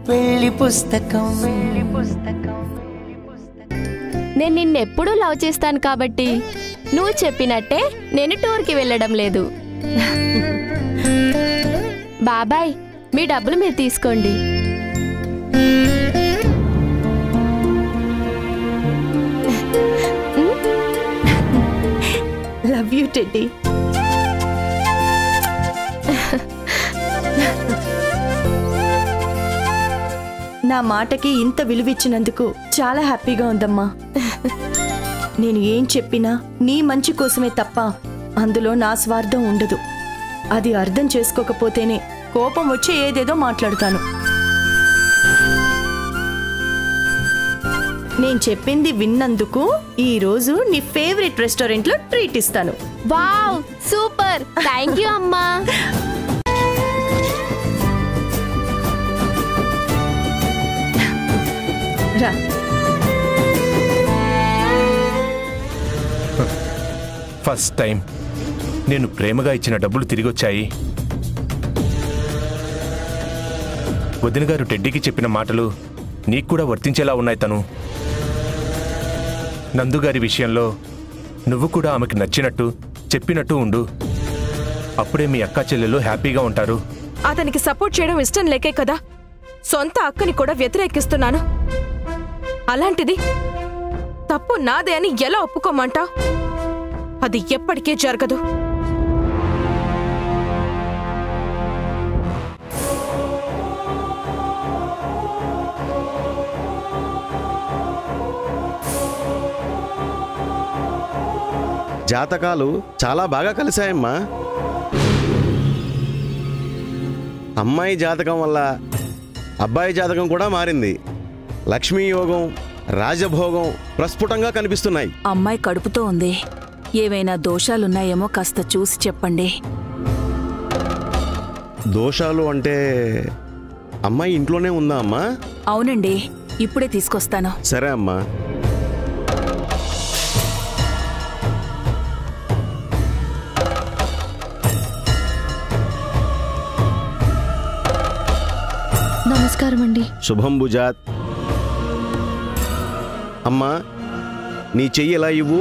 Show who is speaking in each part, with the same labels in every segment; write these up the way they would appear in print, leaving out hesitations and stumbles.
Speaker 1: పెళ్లి పుస్తకం.
Speaker 2: నేను నిన్నెప్పుడూ లవ్ చేస్తాను కాబట్టి నువ్వు చెప్పినట్టే నేను టూర్కి వెళ్ళడం లేదు. బాబాయ్, మీ డబ్బులు మీరు తీసుకోండి.
Speaker 3: Love you teddy. నా మాటకి ఇంత విలువిచ్చినందుకు చాలా హ్యాపీగా ఉందమ్మా. నేను ఏం చెప్పినా నీ మంచి కోసమే తప్ప అందులో నా స్వార్థం ఉండదు. అది అర్థం చేసుకోకపోతేనే కోపం వచ్చి ఏదేదో మాట్లాడతాను. నేను చెప్పింది విన్నందుకు ఈ రోజు నీ ఫేవరెట్ రెస్టారెంట్ లో ట్రీట్ ఇస్తాను.
Speaker 2: వావ్, సూపర్, థ్యాంక్ యూ అమ్మా.
Speaker 3: రా.
Speaker 4: ఫస్ట్ టైం నేను ప్రేమగా ఇచ్చిన డబ్బులు తిరిగొచ్చాయి. వదిన గారు టెడ్డీకి చెప్పిన మాటలు నీకు కూడా వర్తించేలా ఉన్నాయి. తను నందుగారి విషయంలో నువ్వు కూడా ఆమెకి నచ్చినట్టు చెప్పినట్టు ఉండు. అప్పుడే మీ అక్క చెల్లెలు హ్యాపీగా ఉంటారు.
Speaker 5: అతనికి సపోర్ట్ చేయడం ఇష్టం లేకే కదా సొంత అక్కని కూడా వ్యతిరేకిస్తున్నాను. అలాంటిది తప్పు నాదే అని ఎలా ఒప్పుకోమంటా? అది ఎప్పటికీ జరగదు.
Speaker 6: జాతకాలు చాలా బాగా కలిశాయమ్మా. అమ్మాయి జాతకం వల్ల అబ్బాయి జాతకం కూడా మారింది. లక్ష్మీ యోగం, రాజభోగం ప్రస్ఫుటంగా కనిపిస్తున్నాయి.
Speaker 7: అమ్మాయి కడుపుతో ఉంది. ఏవైనా దోషాలున్నాయేమో కాస్త చూసి చెప్పండి.
Speaker 6: దోషాలు అంటే అమ్మాయి ఇంట్లోనే ఉందా అమ్మా?
Speaker 7: అవునండి, ఇప్పుడే తీసుకొస్తాను.
Speaker 6: సరే అమ్మా.
Speaker 2: నమస్కారం అండి.
Speaker 6: శుభం భుజాత్. అమ్మా, నీ చెయ్యి ఎలా ఇవ్వు.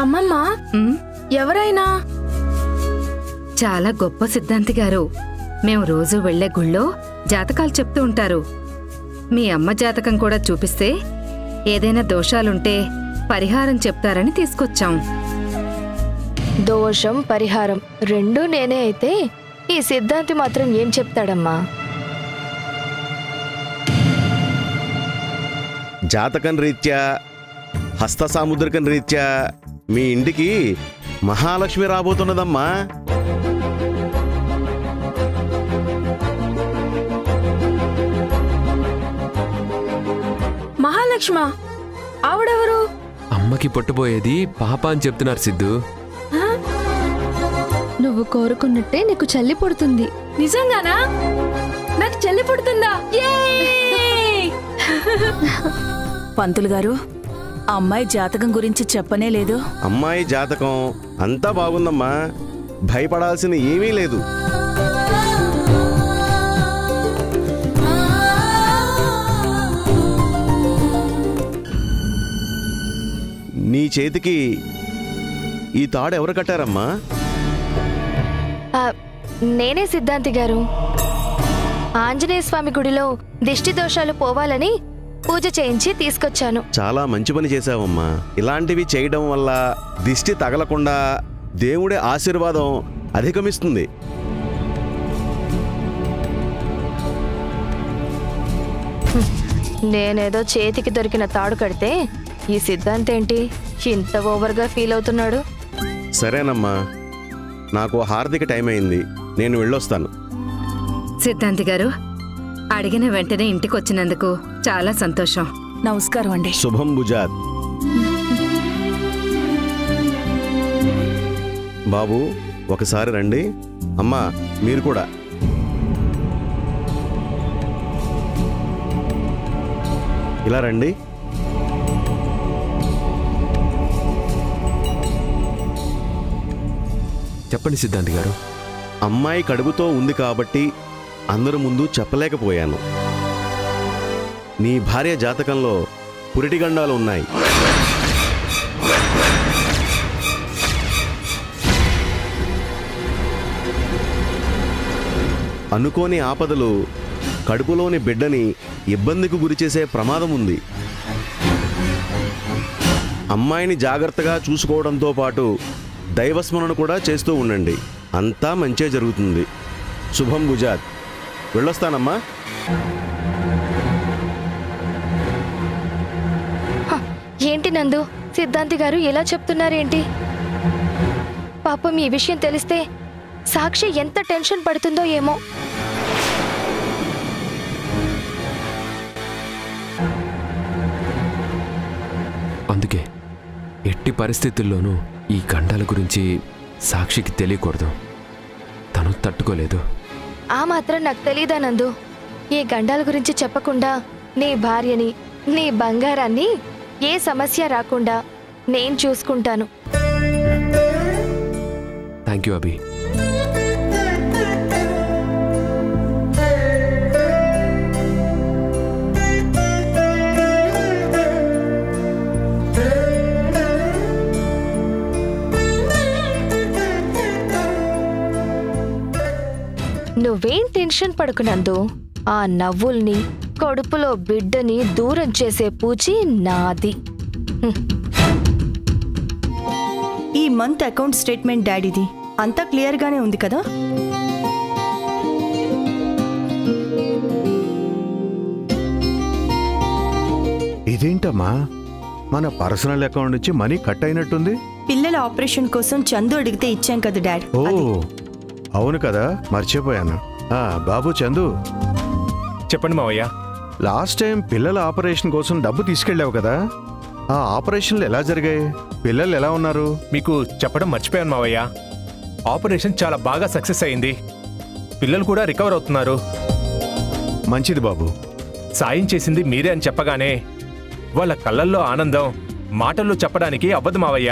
Speaker 5: అమ్మమ్మ, ఎవరైనా?
Speaker 8: చాలా గొప్ప సిద్ధాంతి గారు. మేము రోజు వెళ్లే గుళ్ళో జాతకాలు చెప్తూ ఉంటారు. మీ అమ్మ జాతకం కూడా చూపిస్తే ఏదైనా దోషాలుంటే పరిహారం చెప్తారని తీసుకొచ్చాం.
Speaker 9: దోషం, పరిహారం రెండూ నేనే అయితే ఈ సిద్ధాంతి మాత్రం ఏం చెప్తాడమ్మా?
Speaker 6: జాతకం రీత్యా, హస్త సాముద్రికం రీత్యా మీ ఇంటికి మహాలక్ష్మి రాబోతున్నదమ్మా.
Speaker 5: మహాలక్ష్మ? ఆవిడెవరు?
Speaker 10: అమ్మకి పుట్టబోయేది పాప అని చెప్తున్నారు సిద్ధు.
Speaker 2: నువ్వు కోరుకున్నట్టే నీకు చెల్లి పుడుతుంది.
Speaker 5: నిజంగానా? నాకు చెల్లి పుడుతుందా?
Speaker 7: పంతులు గారు, అమ్మాయి జాతకం గురించి చెప్పనే లేదు.
Speaker 6: అమ్మాయి జాతకం అంతా బాగుందమ్మా, భయపడాల్సింది ఏమీ లేదు. నీ చేతికి ఈ తాడు ఎవరు కట్టారమ్మా?
Speaker 9: నేనే సిద్ధాంతి గారు. ఆంజనేయ స్వామి గుడిలో దిష్టి దోషాలు పోవాలని పూజ చేయించి తీసుకొచ్చాను.
Speaker 6: చాలా మంచి పని చేశావమ్మా. ఇలాంటివి చేయడం వల్ల దిష్టి తగలకుండా దేవుడి ఆశీర్వాదం అధిగమిస్తుంది.
Speaker 9: నేనేదో చేతికి దొరికిన తాడు కడితే ఈ సిద్ధాంతి ఏంటి ఇంత ఓవర్గా ఫీల్ అవుతున్నాడు?
Speaker 6: సరేనమ్మా, నాకు హారతికి టైం అయింది, నేను వెళ్ళొస్తాను.
Speaker 8: సిద్ధాంతి గారు, అడిగిన వెంటనే ఇంటికొచ్చినందుకు చాలా సంతోషం.
Speaker 7: నమస్కారం అండి.
Speaker 6: శుభం భుజాత్. బాబు, ఒకసారి రండి. అమ్మా, మీరు కూడా. ఇలా రండి.
Speaker 10: చెప్పండి సిద్ధాంతి గారు.
Speaker 6: అమ్మాయి కడుపుతో ఉంది కాబట్టి అందరి ముందు చెప్పలేకపోయాను. నీ భార్య జాతకంలో పురిటిగండాలు ఉన్నాయి. అనుకోని ఆపదలు కడుపులోని బిడ్డని ఇబ్బందికి గురిచేసే ప్రమాదం ఉంది. అమ్మాయిని జాగ్రత్తగా చూసుకోవడంతో పాటు దైవస్మరణ కూడా చేస్తూ ఉండండి. అంతా మంచే జరుగుతుంది. శుభం గుజాత్. వెళ్ళొస్తానమ్మా.
Speaker 9: ఏంటి నందు, సిద్ధాంతి గారు ఎలా చెప్తున్నారేంటి? పాపం ఈ విషయం తెలిస్తే సాక్షి ఎంత టెన్షన్ పడుతుందో ఏమో.
Speaker 10: అందుకే ఎట్టి పరిస్థితుల్లోనూ ఈ గండాల గురించి సాక్షికి తెలియకూడదు. తను తట్టుకోలేదు.
Speaker 9: ఆ మాత్రం నాకు తెలీదా నందు? ఈ గండాల గురించి చెప్పకుండా నీ భార్యని, నీ బంగారాన్ని ఏ సమస్య రాకుండా నేను చూసుకుంటాను.
Speaker 10: థ్యాంక్ యూ అభి.
Speaker 9: నువ్వేం టెన్షన్ పడకు నందు. ఆ నవ్వుల్ని, కడుపులో బిడ్డని దూరం చేసే పూచి నాది.
Speaker 3: ఈ మంత్ అకౌంట్ స్టేట్మెంట్ డాడీది. అంతా క్లియర్గానే ఉంది కదా?
Speaker 1: ఇదేంటమ్మా, మన పర్సనల్ అకౌంట్ నుంచి మనీ కట్ అయినట్టుంది.
Speaker 3: పిల్లల ఆపరేషన్ కోసం చందు అడిగితే ఇచ్చాం కదా డాడ్.
Speaker 1: ఓ అవును కదా, మర్చిపోయాను. బాబు చందు,
Speaker 4: చెప్పండి మావయ్య.
Speaker 1: లాస్ట్ టైం పిల్లల ఆపరేషన్ కోసం డబ్బు తీసుకెళ్ళావు కదా, ఆ ఆపరేషన్లు ఎలా జరిగాయి? పిల్లలు ఎలా ఉన్నారు?
Speaker 4: మీకు చెప్పడం మర్చిపోయాను మావయ్య. ఆపరేషన్ చాలా బాగా సక్సెస్ అయింది. పిల్లలు కూడా రికవర్ అవుతున్నారు.
Speaker 1: మంచిది బాబు.
Speaker 4: సాయం చేసింది మీరే అని చెప్పగానే వాళ్ళ కళ్ళల్లో ఆనందం మాటల్లో చెప్పడానికి అవ్వదు మావయ్య.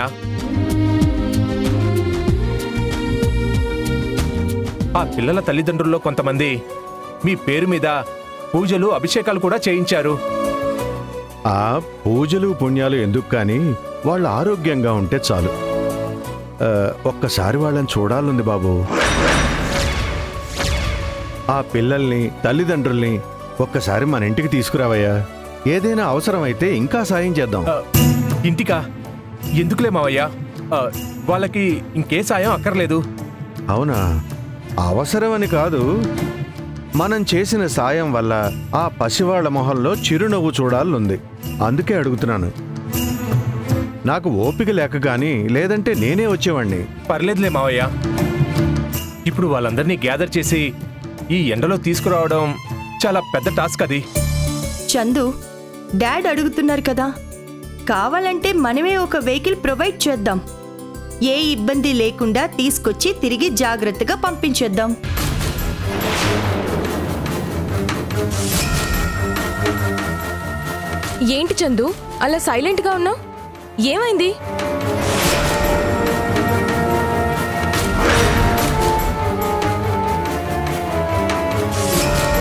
Speaker 4: ఆ పిల్లల తల్లిదండ్రుల్లో కొంతమంది మీ పేరు మీద పూజలు, అభిషేకాలు కూడా చేయించారు.
Speaker 1: ఆ పూజలు పుణ్యాలు ఎందుకు కానీ వాళ్ళు ఆరోగ్యంగా ఉంటే చాలు. ఒక్కసారి వాళ్ళని చూడాలంది బాబు. ఆ పిల్లల్ని, తల్లిదండ్రుల్ని ఒక్కసారి మన ఇంటికి తీసుకురావయ్యా. ఏదైనా అవసరమైతే ఇంకా సాయం చేద్దాం.
Speaker 4: ఇంటికా? ఎందుకులే మావయ్య, వాళ్ళకి ఇంకే సాయం అక్కర్లేదు.
Speaker 1: అవునా? అవసరమని కాదు, మనం చేసిన సాయం వల్ల ఆ పసివాళ్ల మొహంలో చిరునవ్వు చూడాలనుంది. అందుకే అడుగుతున్నాను. నాకు ఓపిక లేక గాని, లేదంటే నేనే వచ్చేవాణ్ణి.
Speaker 4: పర్లేదులే మావయ్య. ఇప్పుడు వాళ్ళందరినీ గ్యాదర్ చేసి ఈ ఎండలో తీసుకురావడం చాలా పెద్ద టాస్క్. అది
Speaker 3: చందు, డాడ్ అడుగుతున్నారు కదా, కావాలంటే మనమే ఒక వెహికల్ ప్రొవైడ్ చేద్దాం. ఏ ఇబ్బంది లేకుండా తీసుకొచ్చి తిరిగి జాగ్రత్తగా పంపించేద్దాం.
Speaker 5: ఏంటి చందు, అలా సైలెంట్గా ఉన్నావు? ఏమైంది?